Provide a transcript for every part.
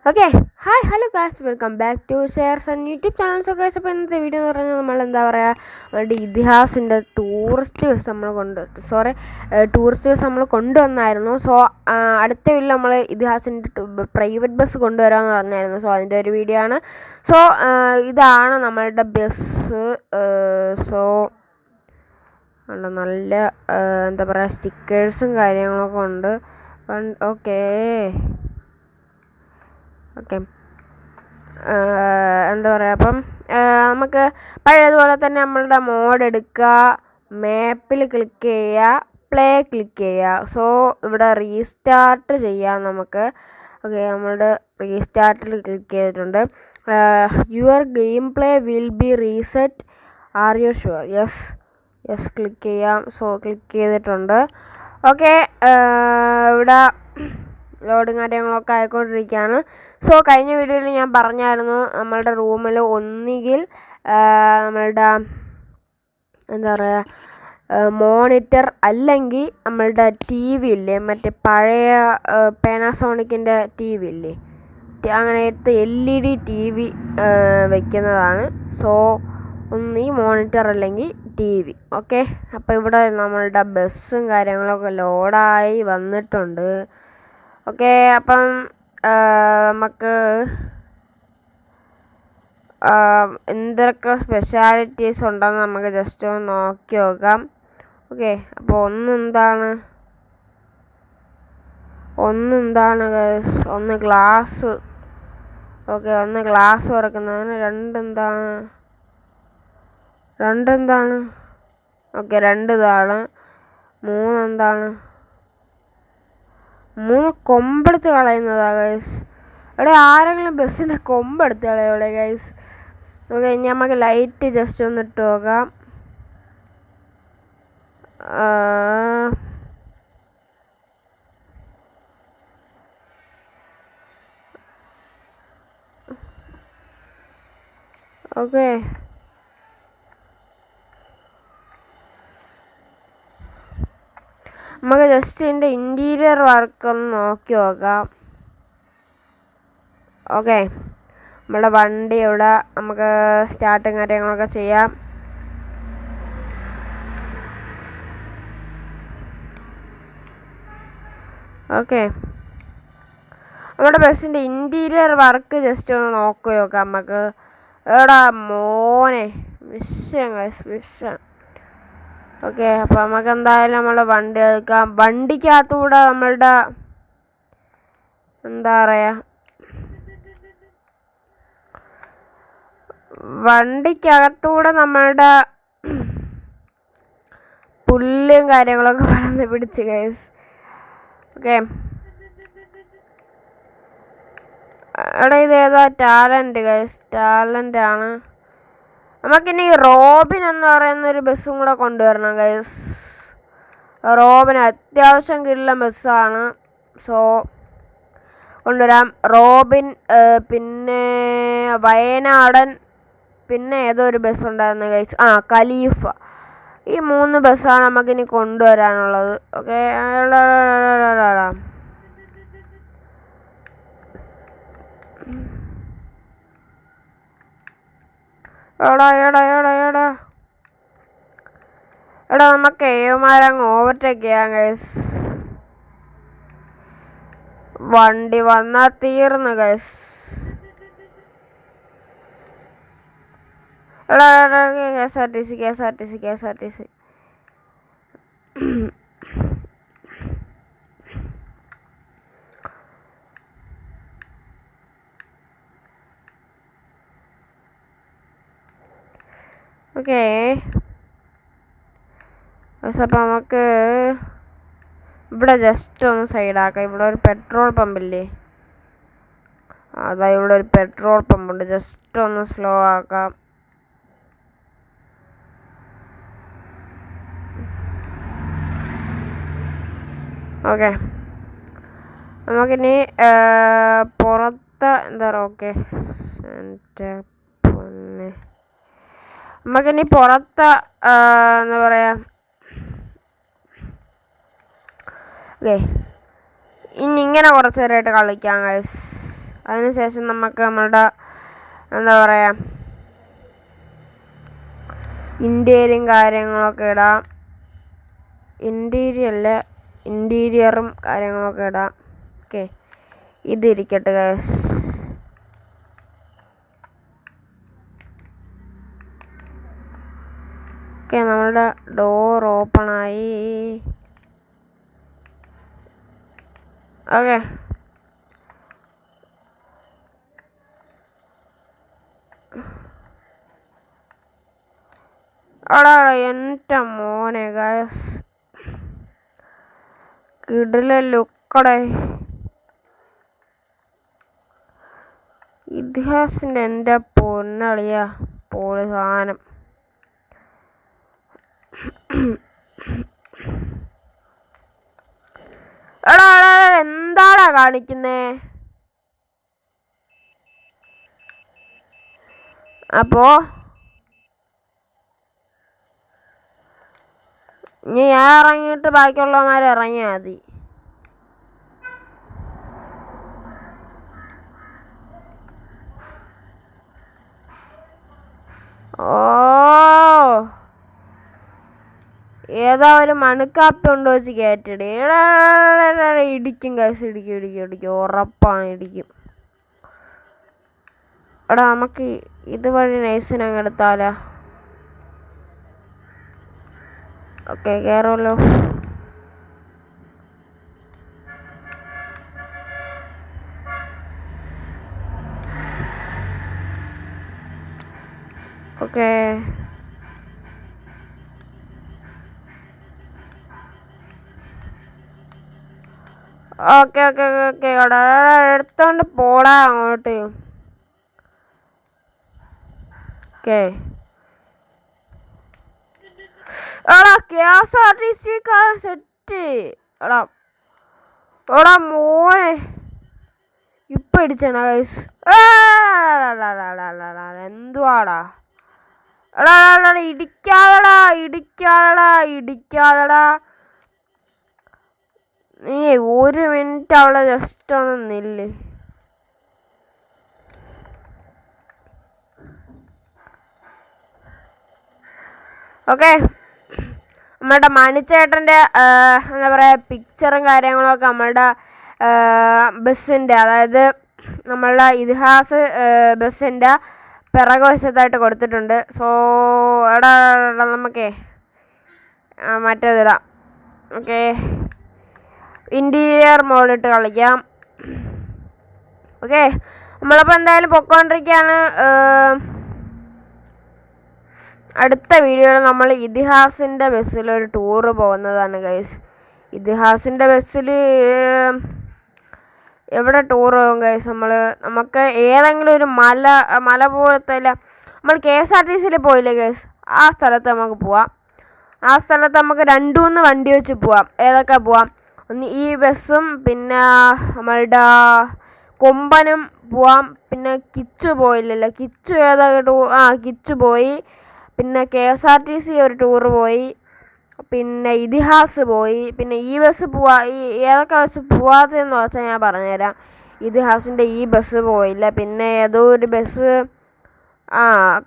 Okay hi hello guys, welcome back to shares and YouTube channel. So guys, അപ്പോൾ ഇന്നത്തെ video എന്ന് പറഞ്ഞാൽ നമ്മൾ എന്താ പറയുക, നമ്മുടെ ഇതിഹാസിൻ്റെ ടൂറിസ്റ്റ് ബസ് നമ്മൾ കൊണ്ടുവന്നായിരുന്നു. സോ അടുത്ത വീട്ടിൽ നമ്മൾ ഇതിഹാസിൻ്റെ പ്രൈവറ്റ് ബസ് കൊണ്ടുവരാമെന്ന് പറഞ്ഞായിരുന്നു. സോ അതിൻ്റെ ഒരു വീഡിയോ ആണ്. സോ ഇതാണ് നമ്മളുടെ ബസ്. സോ നല്ല എന്താ പറയുക, സ്റ്റിക്കേഴ്സും കാര്യങ്ങളൊക്കെ ഉണ്ട്. ഓക്കെ എന്താ പറയുക, അപ്പം നമുക്ക് പഴയതുപോലെ തന്നെ നമ്മളുടെ മോഡ് എടുക്കുക, മാപ്പിൽ ക്ലിക്ക് ചെയ്യുക, പ്ലേ ക്ലിക്ക് ചെയ്യുക. സോ ഇവിടെ റീസ്റ്റാർട്ട് ചെയ്യാം നമുക്ക്. ഓക്കെ, നമ്മളുടെ റീസ്റ്റാർട്ടിൽ ക്ലിക്ക് ചെയ്തിട്ടുണ്ട്. Your game play will be reset, are you sure? Yes click ചെയ്യാം. സോ ക്ലിക്ക് ചെയ്തിട്ടുണ്ട്. ഓക്കെ, ഇവിടെ ലോഡും കാര്യങ്ങളൊക്കെ ആയിക്കൊണ്ടിരിക്കുകയാണ്. സോ കഴിഞ്ഞ വീഡിയോയിൽ ഞാൻ പറഞ്ഞായിരുന്നു, നമ്മളുടെ റൂമിൽ ഒന്നുകിൽ നമ്മളുടെ എന്താ പറയുക മോണിറ്റർ, അല്ലെങ്കിൽ നമ്മളുടെ ടി വി ഇല്ലേ, മറ്റേ പഴയ പാനാസോണിക്കിൻ്റെ ടി വി ഇല്ലേ, അങ്ങനത്തെ LED TV വയ്ക്കുന്നതാണ്. സോ ഒന്നീ മോണിറ്റർ അല്ലെങ്കിൽ ടി വി. ഓക്കെ, അപ്പോൾ ഇവിടെ നമ്മളുടെ ബസ്സും കാര്യങ്ങളൊക്കെ ലോഡായി വന്നിട്ടുണ്ട്. ഓക്കെ, അപ്പം നമുക്ക് എന്തൊക്കെ സ്പെഷ്യാലിറ്റീസ് ഉണ്ടെന്ന് നമുക്ക് ജസ്റ്റ് ഒന്ന് നോക്കി നോക്കാം. ഓക്കെ, അപ്പോൾ ഒന്നെന്താണ് ഗൈസ്, ഒന്ന് ഗ്ലാസ്. ഓക്കെ, ഒന്ന് ഗ്ലാസ് തുറക്കുന്നതിന്. രണ്ടെന്താണ്? ഓക്കെ, 2 ഇതാണ്. 3 കൊമ്പെടുത്ത് കളയുന്നതാ ഗൈസ്. ഇവിടെ ആരെങ്കിലും ബസ്സിൻ്റെ കൊമ്പെടുത്ത് കളയോടെ ഗൈസ്. ഓക്കെ, ഇനി നമുക്ക് ലൈറ്റ് ജസ്റ്റ് ഒന്ന് ഇട്ട് നോക്കാം. ഓക്കെ, നമുക്ക് ജസ്റ്റ് ഇതിൻ്റെ ഇൻറ്റീരിയർ വർക്ക് ഒന്ന് നോക്കി നോക്കാം. ഓക്കെ, നമ്മുടെ വണ്ടി ഇവിടെ നമുക്ക് സ്റ്റാർട്ടും കാര്യങ്ങളൊക്കെ ചെയ്യാം. ഓക്കെ, നമ്മുടെ ബസ്സിൻ്റെ ഇൻറ്റീരിയർ വർക്ക് ജസ്റ്റ് ഒന്ന് നോക്കി നോക്കാം നമുക്ക്. എടാ മോനെ, വിഷം. ഓക്കെ, അപ്പോൾ നമുക്ക് എന്തായാലും നമ്മളുടെ വണ്ടി എടുക്കാം. വണ്ടിക്കകത്തൂടെ നമ്മളുടെ എന്താ പറയുക, വണ്ടിക്കകത്തൂടെ നമ്മളുടെ പുല്ലും കാര്യങ്ങളൊക്കെ വളർന്ന് പിടിച്ച് ഗൈസ്. ഓക്കെ, എടാ ഇത് ഏതാ ടാലൻറ്റ് ഗൈസ്, ടാലൻ്റാണ്. നമുക്കിനി റോബിൻ എന്ന് പറയുന്നൊരു ബസ്സും കൂടെ കൊണ്ടുവരണം ഗൈസ്. റോബിൻ അത്യാവശ്യം കിട്ടുന്ന ബസ്സാണ്. സോ കൊണ്ടുവരാം. റോബിൻ, പിന്നെ വയനാടൻ, പിന്നെ ഏതോ ഒരു ബസ് ഉണ്ടായിരുന്നു ഗൈസ്, ഖലീഫ. ഈ 3 ബസ്സാണ് നമുക്കിനി കൊണ്ടുവരാനുള്ളത്. ഓക്കെ, എടാ നമുക്ക് ഏവന്മാരങ്ങ് ഓവർടേക്ക് ചെയ്യാം ഗൈസ്. വണ്ടി വന്നാൽ തീർന്നു ഗൈസ്. എടാ KSRTC. ഓക്കെ, അപ്പം നമുക്ക് ഇവിടെ ജസ്റ്റ് ഒന്ന് സൈഡാക്കാം. ഇവിടെ ഒരു പെട്രോൾ പമ്പില്ലേ, അതാ ഇവിടെ ഒരു പെട്രോൾ പമ്പുണ്ട്. ജസ്റ്റ് ഒന്ന് സ്ലോ ആക്കാം. ഓക്കെ, നമുക്കിനി പുറത്ത് എന്താ പറയുക, ഓക്കെ നമുക്കിനി പുറത്ത് എന്താ പറയുക, ഓക്കെ ഇനി ഇങ്ങനെ കുറച്ച് നേരമായിട്ട് കളിക്കാം ഗൈസ്. അതിനുശേഷം നമുക്ക് നമ്മളുടെ എന്താ പറയുക ഇൻറ്റീരിയറും കാര്യങ്ങളൊക്കെ ഇടാം. ഇൻറ്റീരിയറും കാര്യങ്ങളൊക്കെ ഇടാം. ഓക്കെ, ഇതിരിക്കട്ടെ ഗൈസ്. ഓക്കെ, നമ്മളുടെ ഡോർ ഓപ്പണായി. ഓക്കെ, എൻ്റെ മോനെ ഗൈസ്, കിടില ലുക്കടെ. ഇതിഹാസിൻ്റെ എൻ്റെ പൊന്നളിയ പോളി സാധനം. എടാ എന്താടാ കാണിക്കുന്നേ? അപ്പോ ഇനി ഞാൻ ഇറങ്ങിയിട്ട് ബാക്കിയുള്ളവന്മാർ ഇറങ്ങിയാൽ മതി. ഓ, ഏതാ ഒരു മണുക്കാപ്പി കൊണ്ട് വെച്ച് കയറ്റിടേ. ഇടിക്കും കാശ്, ഇടിക്കും, ഉറപ്പാണ് ഇടിക്കും. എടാ നമുക്ക് ഇതുവഴി നൈസിനെ അങ്ങ് എടുത്താലോ? ഓക്കെ, കയറുമല്ലോ. ഓക്കെ, ഓക്കെ ഓക്കെ ഓക്കെ എടുത്തോണ്ട് പോടാ അങ്ങോട്ട്. ഓക്കെ, എടാ KSRTC സെറ്റ്. എടാ മോനെ ഇപ്പം ഇടിച്ചണ ഗൈസ്. എന്തുവാടാ? എടാ ഇടിക്കാതെടാ. നീ 1 മിനിറ്റ് അവിടെ ജസ്റ്റ് ഒന്ന് നില്ല്. ഓക്കെ, നമ്മളുടെ മണിച്ചേട്ടൻ്റെ എന്താ പറയുക പിക്ചറും കാര്യങ്ങളൊക്കെ നമ്മളുടെ ബസ്സിൻ്റെ, അതായത് നമ്മളുടെ ഇതിഹാസ് ബസ്സിൻ്റെ പിറകുവശത്തായിട്ട് കൊടുത്തിട്ടുണ്ട്. സോ എടാ നമുക്കേ മറ്റേതിടാം. ഓക്കെ, ഇൻറ്റീരിയർ മോഡിട്ട് കളിക്കാം. ഓക്കെ, നമ്മളപ്പോൾ എന്തായാലും പൊക്കോണ്ടിരിക്കുകയാണ്. അടുത്ത വീഡിയോയിൽ നമ്മൾ ഇതിഹാസിൻ്റെ ബസ്സിലൊരു ടൂറ് പോകുന്നതാണ് ഗൈസ്. ഇതിഹാസിൻ്റെ ബസ്സിൽ എവിടെ ടൂർ പോകും ഗൈസ്? നമുക്ക് ഏതെങ്കിലും ഒരു മല പോലത്തെ, നമ്മൾ KSRTCയിൽ പോയില്ലേ ഗൈസ്, ആ സ്ഥലത്ത് നമുക്ക് പോവാം. ആ സ്ഥലത്ത് നമുക്ക് 2-3 വണ്ടി വെച്ച് പോവാം. ഏതൊക്കെ പോവാം? ഒന്ന് ഈ ബസ്സും പിന്നെ നമ്മളുടെ കൊമ്പനും പോവാം. പിന്നെ കിച്ചു പോയില്ലല്ലോ, കിച്ചു കിച്ചു പോയി. പിന്നെ KSRTC ഒരു ടൂറ് പോയി. പിന്നെ ഇതിഹാസ് പോയി. പിന്നെ ഈ ബസ് ഏതൊക്കെ ബസ് പോവാത്തതെന്ന് വെച്ചാൽ ഞാൻ പറഞ്ഞുതരാം. ഇതിഹാസിൻ്റെ ഈ ബസ് പോയില്ല. പിന്നെ ഏതോ ഒരു ബസ്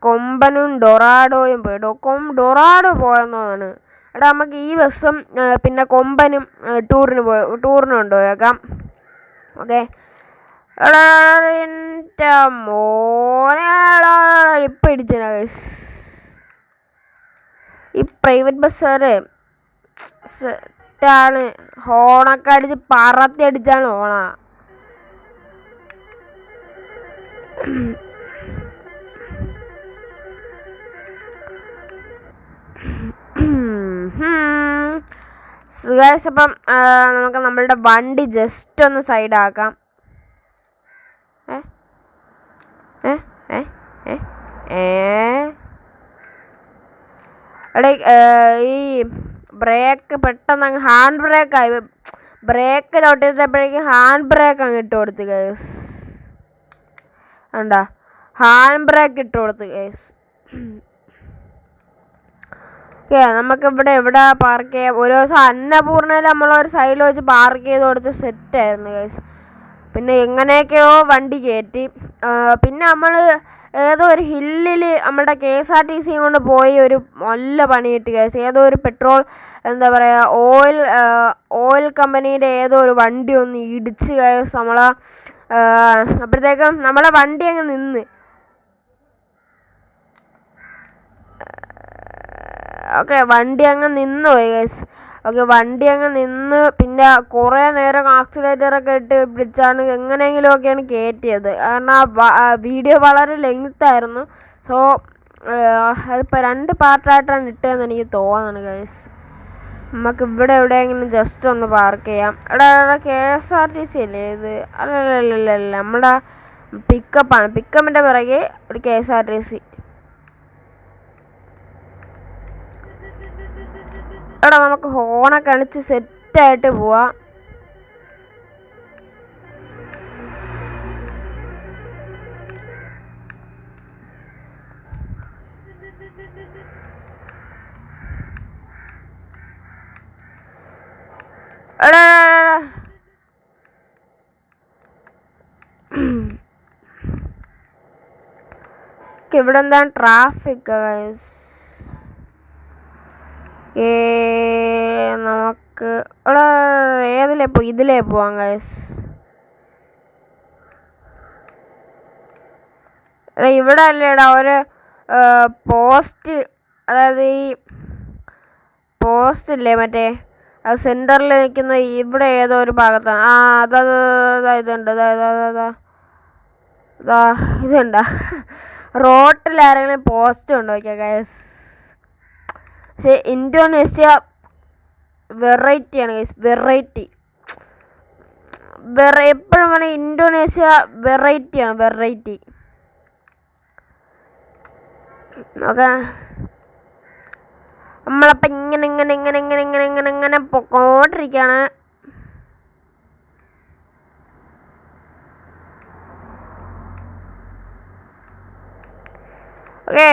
കൊമ്പനും ഡൊറാഡോയും പോയി. ഡൊറാഡോ പോയെന്നാണ്. എടാ നമുക്ക് ഈ ബസ്സും പിന്നെ കൊമ്പനും ടൂറിന് കൊണ്ടുപോയേക്കാം. ഓക്കെ, എടാ എൻ്റെ മോനെ ഇപ്പം ഇടിച്ചനാ ഗൈസ്. ഈ പ്രൈവറ്റ് ബസ്സുകാര് സെറ്റാണ്. ഹോണൊക്കെ അടിച്ച് പറത്തി അടിച്ചാണ് ഹോണാ. ഗൈസ്, അപ്പം നമുക്ക് നമ്മളുടെ വണ്ടി ജസ്റ്റ് ഒന്ന് സൈഡാക്കാം. എടേ ഈ ബ്രേക്ക് പെട്ടെന്ന് അങ്ങ് ഹാൻഡ് ബ്രേക്കായി. ബ്രേക്ക് ചവിട്ടിയപ്പോഴേക്കും ഹാൻഡ് ബ്രേക്ക് അങ്ങ് ഇട്ട് കൊടുത്ത് ഗൈസ്. കണ്ടാ, ഹാൻഡ് ബ്രേക്ക് ഇട്ട് കൊടുത്ത് ഗൈസ്. ഓക്കെ, നമുക്കിവിടെ എവിടെ പാർക്ക് ചെയ്യാം? ഒരു ദിവസം അന്നപൂർണ്ണയിൽ നമ്മളൊരു സൈഡിൽ വെച്ച് പാർക്ക് ചെയ്ത് കൊടുത്ത് സെറ്റായിരുന്നു ഗൈസ്. പിന്നെ എങ്ങനെയൊക്കെയോ വണ്ടി കയറ്റി. പിന്നെ നമ്മൾ ഏതോ ഒരു ഹില്ലിൽ നമ്മുടെ KSRTC കൊണ്ട് പോയി ഒരു നല്ല പണി കിട്ടി ഗൈസ്. ഏതോ ഒരു പെട്രോൾ എന്താ പറയുക ഓയിൽ കമ്പനീൻ്റെ ഏതോ ഒരു വണ്ടി ഒന്ന് ഇടിച്ച് ഗൈസ് നമ്മളെ. അപ്പോഴത്തേക്കും നമ്മളെ വണ്ടി അങ്ങ് നിന്ന്. ഓക്കെ, വണ്ടി അങ്ങ് നിന്ന് പോയി ഗൈസ്. ഓക്കെ, വണ്ടി അങ്ങ് നിന്ന്. പിന്നെ കുറേ നേരം ആക്സിലേറ്ററൊക്കെ ഇട്ട് പിടിച്ചാണ് എങ്ങനെയെങ്കിലുമൊക്കെയാണ് കയറ്റിയത്. കാരണം വീഡിയോ വളരെ ലെങ്തായിരുന്നു. സോ അതിപ്പോൾ 2 പാർട്ടായിട്ടാണ് ഇട്ടതെന്ന് എനിക്ക് തോന്നുന്നു ഗൈസ്. നമുക്ക് ഇവിടെ എവിടെയെങ്കിലും ജസ്റ്റ് ഒന്ന് പാർക്ക് ചെയ്യാം. എടാ KSRTC അല്ലേ ഇത്? അല്ലല്ലല്ല, നമ്മുടെ പിക്കപ്പാണ്. പിക്കപ്പിൻ്റെ പിറകെ ഒരു KSRTC. എടാ നമുക്ക് ഹോണൊക്കെ അടിച്ച് സെറ്റായിട്ട് പോവാം. എടാ ഇവിടെ എന്താണ് ട്രാഫിക് ഗൈസ്? നമുക്ക് ഏതിലേ പോയി? ഇതിലേ പോവാം ഗൈസ്. ഇവിടെ അല്ലേടാ ഒരു പോസ്റ്റ്, അതായത് ഈ പോസ്റ്റ് ഇല്ലേ മറ്റേ സെൻറ്ററിൽ നിൽക്കുന്ന ഇവിടെ ഏതോ ഒരു ഭാഗത്താണ്. ഇതുണ്ട്. ഇതുണ്ടാ റോട്ടിൽ ആരെങ്കിലും പോസ്റ്റ് ഉണ്ടോ നോക്കിയാൽ ഗൈസ്. പക്ഷേ ഇന്തോനേഷ്യ വെറൈറ്റിയാണ് ഗൈസ്. എപ്പോഴും പറഞ്ഞാൽ ഇന്തോനേഷ്യ വെറൈറ്റി. ഓക്കെ, നമ്മളപ്പം ഇങ്ങനെ പൊക്കോണ്ടിരിക്കുകയാണ്. ഓക്കെ,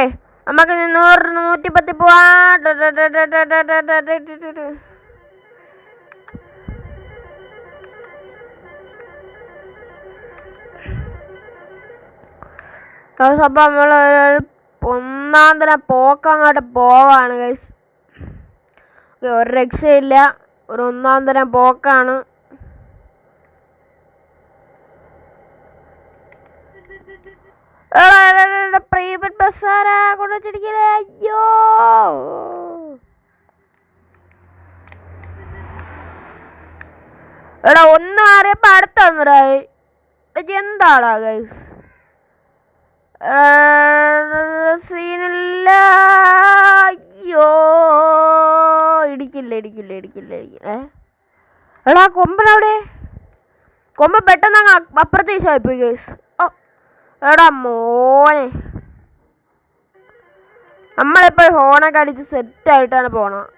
നമുക്ക് 110 പോവാം. അപ്പം നമ്മൾ ഒന്നാം തരം പോക്കങ്ങോട്ട് പോവാണ് ഗൈസ്. ഒരു രക്ഷയില്ല, ഒരു ഒന്നാം തരം പോക്കാണ്. പ്രൈവറ്റ് ബസ്സാരാ കൊണ്ടുവച്ചിരിക്കലേ? അയ്യോ, എടാ ഒന്ന് മാറിയപ്പോ അടുത്ത ഒന്നരായി. എന്താടാ ഗൈസ്, സീനില്ല. അയ്യോ, ഇടിക്കില്ല. എടാ കൊമ്പനവിടെ, കൊമ്പ് പെട്ടെന്ന് അങ്ങ് അപ്പുറത്തെ ദിശായിപ്പോയി ഗൈസ്. എടാ മോനെ, നമ്മളെപ്പോഴും ഹോണൊക്കെ അടിച്ച് സെറ്റായിട്ടാണ് പോണത്.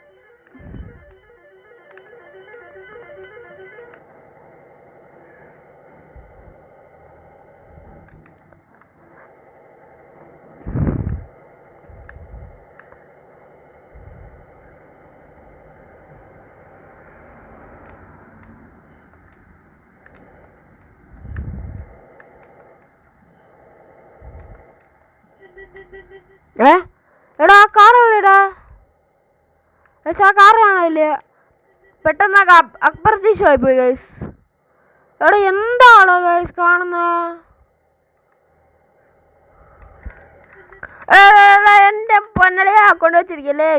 എടാ ആ കാർ എവിടെടാ? ആ കാർ കാണാനില്ലേ? പെട്ടെന്ന് അക്ബർ ഷോയി പോയി ഗൈസ്. എടാ എന്താണോ ഗൈസ് കാണുന്നത്? എൻ്റെ പൊന്നളിയാ കൊണ്ടുവച്ചിരിക്കല്ലേ.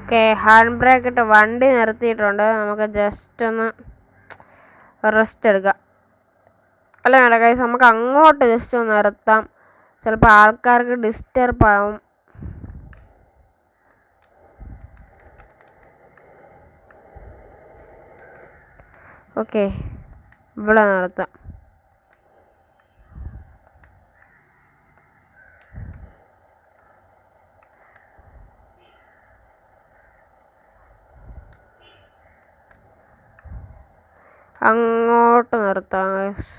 ഓക്കെ, ഹാൻഡ് ബ്രേക്ക് ഇട്ട് വണ്ടി നിർത്തിയിട്ടുണ്ട്. നമുക്ക് ജസ്റ്റ് ഒന്ന് റെസ്റ്റ് എടുക്കാം. അല്ല വേണ്ട ഗൈസ്, നമുക്ക് അങ്ങോട്ട് ജസ്റ്റ് ഒന്ന് നിർത്താം. ചിലപ്പോൾ ആൾക്കാർക്ക് ഡിസ്റ്റർബ് ആവും. ഓക്കെ, ഇവിടെ നിർത്താം. അങ്ങോട്ട് നിർത്താം ഗൈസ്.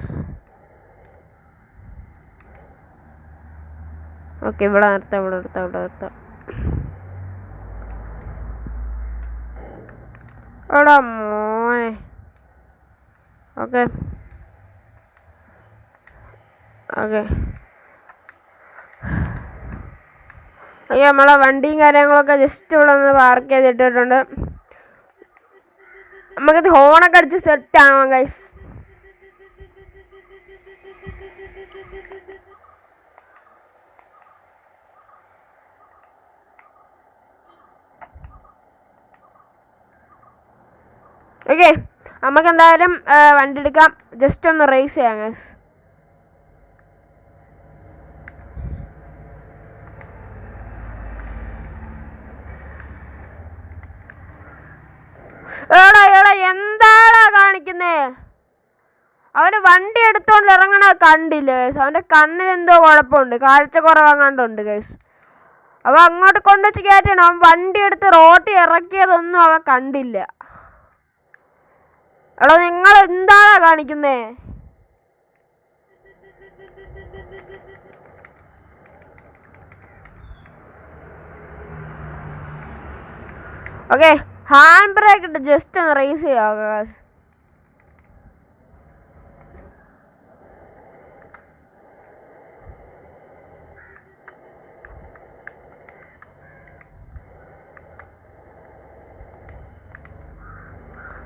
ഓക്കെ, ഇവിടെ നിർത്താം. എടാ മോനെ. ഓക്കെ അയ്യോ, നമ്മളെ വണ്ടിയും കാര്യങ്ങളൊക്കെ ജസ്റ്റ് ഇവിടെ ഒന്ന് പാർക്ക് ചെയ്തിട്ടിട്ടുണ്ട്. നമുക്കിത് ഹോണൊക്കെ അടിച്ച് സെറ്റ് ആവാം ഗൈസ്. ഓക്കെ, നമുക്ക് എന്തായാലും വണ്ടി എടുക്കാം. ജസ്റ്റ് ഒന്ന് റേസ് ചെയ്യാം ഗൈസ്. എടാ എന്താടാ കാണിക്കുന്നേ? അവന് വണ്ടി എടുത്തോണ്ട് ഇറങ്ങണ കണ്ടില്ല ഗൈസ്. അവൻ്റെ കണ്ണിനെന്തോ കുഴപ്പമുണ്ട്, കാഴ്ച കുറവങ്ങാണ്ടുണ്ട് ഗൈസ്. അവൻ അങ്ങോട്ട് കൊണ്ടുവച്ച് കയറ്റണം. അവൻ വണ്ടി എടുത്ത് റോട്ടിൽ ഇറക്കിയതൊന്നും അവൻ കണ്ടില്ല. എടാ നിങ്ങൾ എന്താടാ കാണിക്കുന്നേ? ഓക്കെ, ഹാൻഡ് ബ്രേക്ക് ഇട്ട് ജസ്റ്റ് ഒന്ന് റേസ് ചെയ്യാം.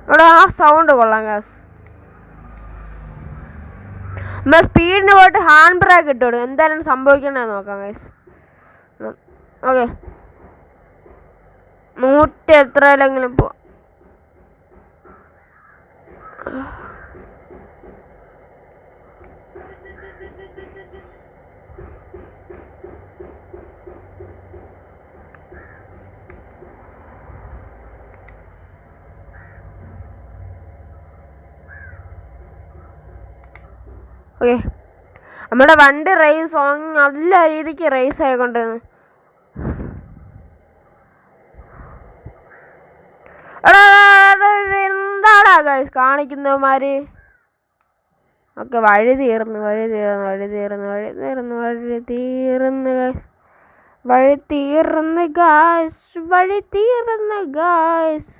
ഇവിടെ ആ സൗണ്ട് കൊള്ളാം ഗാസ്. നമ്മൾ സ്പീഡിന് പോയിട്ട് ഹാൻഡ് ബ്രേക്ക് ഇട്ടോടും. എന്തായാലും സംഭവിക്കണമെന്ന് നോക്കാം ഗൈസ്. ഓക്കെ, 100 എത്രയിലെങ്കിലും പോ. ഓക്കെ, നമ്മുടെ വണ്ടി റേസ് നല്ല രീതിക്ക് റേസ് ആയിക്കൊണ്ടിരുന്നു. എന്താടാ ഗൈസ് കാണിക്കുന്നവന്മാര്? ഓക്കെ, വഴി തീർന്നു ഗൈസ്.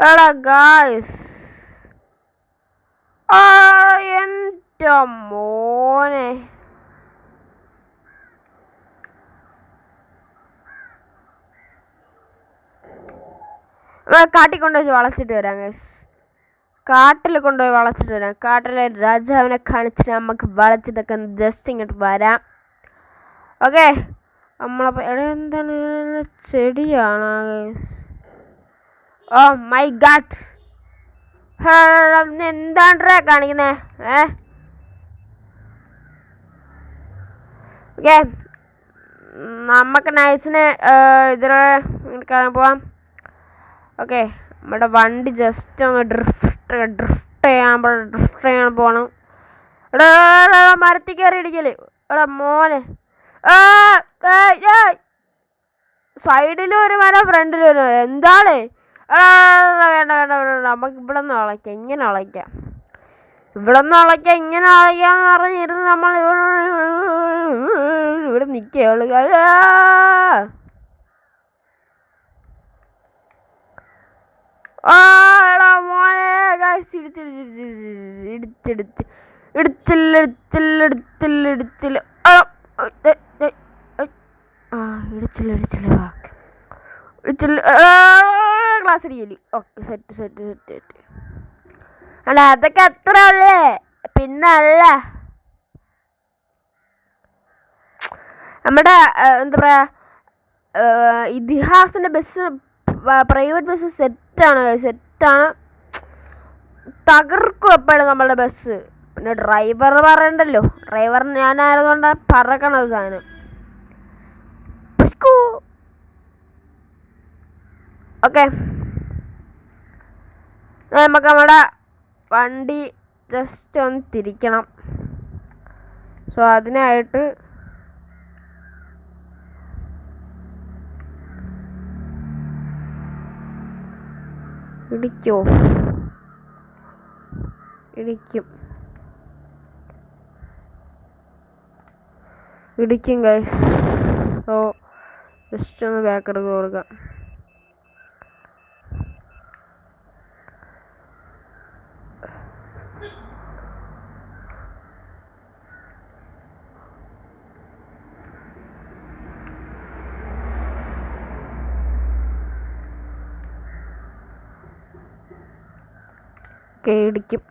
എടാ ഗായ്സ്, എൻ്റെ മോനെ. കാട്ടിൽ കൊണ്ടുപോയി വളച്ചിട്ട് വരാം ഗൈസ്. കാട്ടിൽ കൊണ്ടുപോയി വളച്ചിട്ട് വരാം. കാട്ടിലെ രാജാവിനെ കാണിച്ചിട്ട് നമുക്ക് വളച്ചിട്ടൊക്കെ ജസ്റ്റ് ഇങ്ങോട്ട് വരാം. ഓക്കെ, നമ്മളപ്പോൾ എന്താണ് ചെടിയാണ് ഗൈസ്. ഓ മൈ ഗാഡ്, എന്താണ്ടാ കാണിക്കുന്നേ? ഓക്കെ, നമുക്ക് നൈസിന് ഇതിലെ കാണാൻ പോവാം. ഓക്കെ, നമ്മുടെ വണ്ടി ജസ്റ്റ് ഒന്ന് ഡ്രിഫ്റ്റ് ചെയ്യാൻ പോകണം. എടാ മരത്തിൽ കയറി ഇടിക്കല്. എടാ മോനെ, സൈഡിലും ഒരു മരം ഫ്രണ്ടിലും ഒരു മരം. എന്താണ്? വേണ്ട നമുക്ക് ഇവിടെ നിന്ന് വളയ്ക്കാം. ഇങ്ങനെ വളയ്ക്കാം ഇങ്ങനെ വളയ്ക്കാന്ന് പറഞ്ഞിരുന്ന് നമ്മൾ ഇവിടെ നിൽക്കുകയുള്ളൂ. എടാ മോനെ ഗൈസ്, ഇടിച്ചില്ല. ക്ലാസ് അടിക്കല്. Okay, set. അല്ല അതൊക്കെ അത്ര ഉള്ളേ. പിന്നെ അല്ല, നമ്മുടെ എന്താ പറയാ, ഇതിഹാസിൻ്റെ ബസ്, പ്രൈവറ്റ് ബസ് സെറ്റാണ്. തകർക്കും എപ്പോഴും നമ്മളുടെ ബസ്. പിന്നെ ഡ്രൈവർ പറയണ്ടല്ലോ, ഡ്രൈവർ ഞാനായതുകൊണ്ടാണ് പറക്കണത് സാധനം. ഓക്കെ, നമുക്ക് നമ്മുടെ വണ്ടി ജസ്റ്റ് ഒന്ന് തിരിക്കണം. സോ അതിനായിട്ട് ഇടിക്കോ? ഇടിക്കും ഗൈസ്. ഓ ജസ്റ്റ് ഒന്ന് ബാക്കെടുത്ത് കൊടുക്കാം. ഇടിക്കും.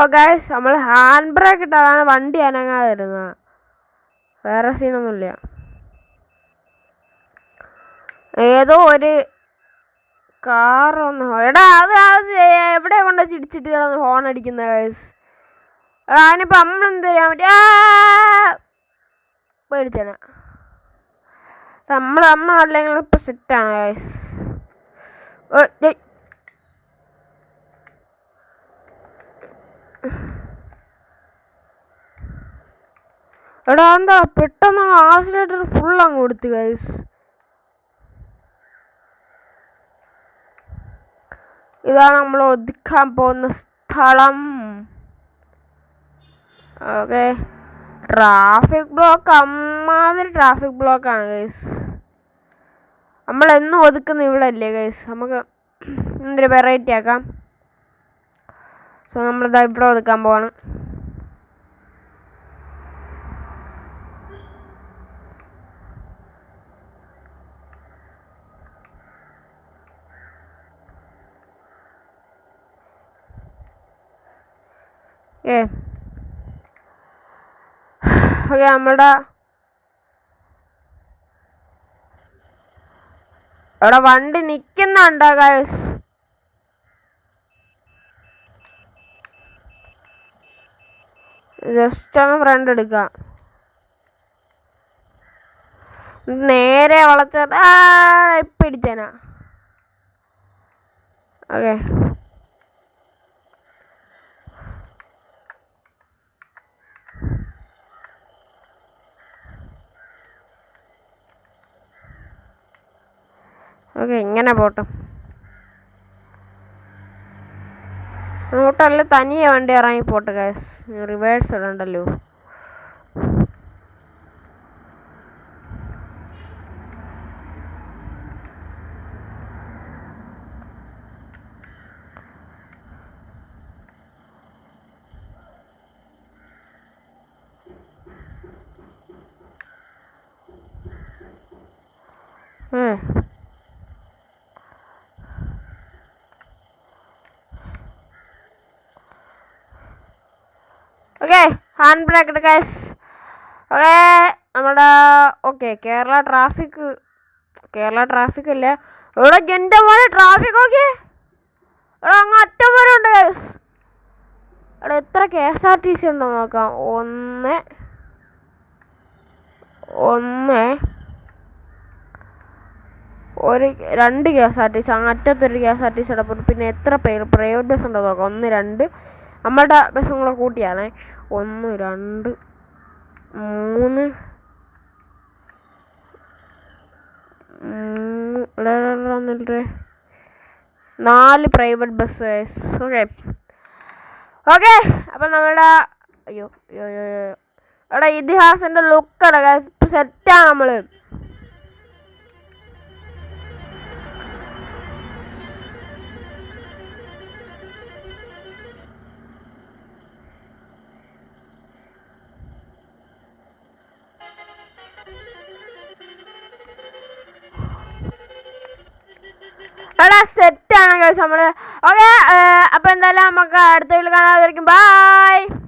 ഓ ഗൈസ്, നമ്മൾ ഹാൻഡ് ബ്രേക്ക് ഇട്ടതാണ് വണ്ടി അനങ്ങാതെ വരുന്നത്. വേറെ സീനൊന്നുമില്ല. ഏതോ ഒരു കാറൊന്ന് എടാ അത് എവിടെ കൊണ്ട് ചിടിച്ചിട്ട് ഹോൺ അടിക്കുന്ന ഗൈസ്. എടാ അതിനിപ്പോൾ നമ്മളെന്ത് ചെയ്യാൻ പറ്റിയ പേടിച്ചേന. നമ്മളല്ലെങ്കിൽ ഇപ്പം സെറ്റാണ് ഗൈസ്. എടാ എന്താ പെട്ടെന്ന് ആക്സിലേറ്റർ ഫുൾ അങ്ങ് കൊടുത്തു ഗൈസ്. ഇതാണ് നമ്മൾ ഒതുക്കാൻ പോകുന്ന സ്ഥലം. ഓക്കെ, ട്രാഫിക് ബ്ലോക്ക് അമ്മാതിരി ട്രാഫിക് ബ്ലോക്കാണ് ഗൈസ്. നമ്മളെന്നും ഒതുക്കുന്ന ഇവിടെ അല്ലേ ഗൈസ്. നമുക്ക് എന്തൊരു വെറൈറ്റി ആക്കാം. സോ നമ്മളിതാ ഇവിടെ ഒതുക്കാൻ പോവാണ്. ഓക്കെ നമ്മുടെ അവിടെ വണ്ടി നിൽക്കുന്നുണ്ടോ ഗൈസ്? ജസ്റ്റ് ഒന്ന് ഫ്രണ്ട് എടുക്കാം. നേരെ വളച്ചത് ഇപ്പം ഇടിച്ചേനാ. ഓക്കെ, ഓക്കെ ഇങ്ങനെ പോട്ടെ. അങ്ങോട്ടല്ല തനിയെ വണ്ടി ഇറങ്ങി പോട്ടെ ഗൈസ്. റിവേഴ്സ് ഇടണ്ടല്ലോ. ഓക്കെ, ഹാൻഡ് ബ്രേക്ക് ഇട്ട് ഗൈസ്. ഓക്കെ നമ്മുടെ കേരള ട്രാഫിക് ഇല്ല ഇവിടെ. എൻ്റെ പോലെ ട്രാഫിക് നോക്കിയേ. ഇവിടെ അങ്ങ് അറ്റം വരെ ഉണ്ട് ഗൈസ്. ഇവിടെ എത്ര KSRTC ഉണ്ടോ നോക്കാം. 1 2 KSRTC, അങ്ങ് അറ്റത്തൊരു KSRTC ഇടപെട്ടു. പിന്നെ എത്ര പ്രൈവറ്റ് ബസ് ഉണ്ടോ നോക്കാം. 1 2 നമ്മളുടെ ബസ്സും കൂടെ കൂട്ടിയാണേ. 1 2 3 4 പ്രൈവറ്റ് ബസ്. ഓക്കെ അപ്പം നമ്മുടെ എടാ ഇതിഹാസൻ്റെ ലുക്കട സെറ്റാണ് നമ്മൾ. എടാ സെറ്റാണ് ഗൈസ് നമ്മള്. ഓക്കെ അപ്പം എന്തായാലും നമുക്ക് അടുത്ത വീട്ടിൽ കാണാതിരിക്കും. ബൈ.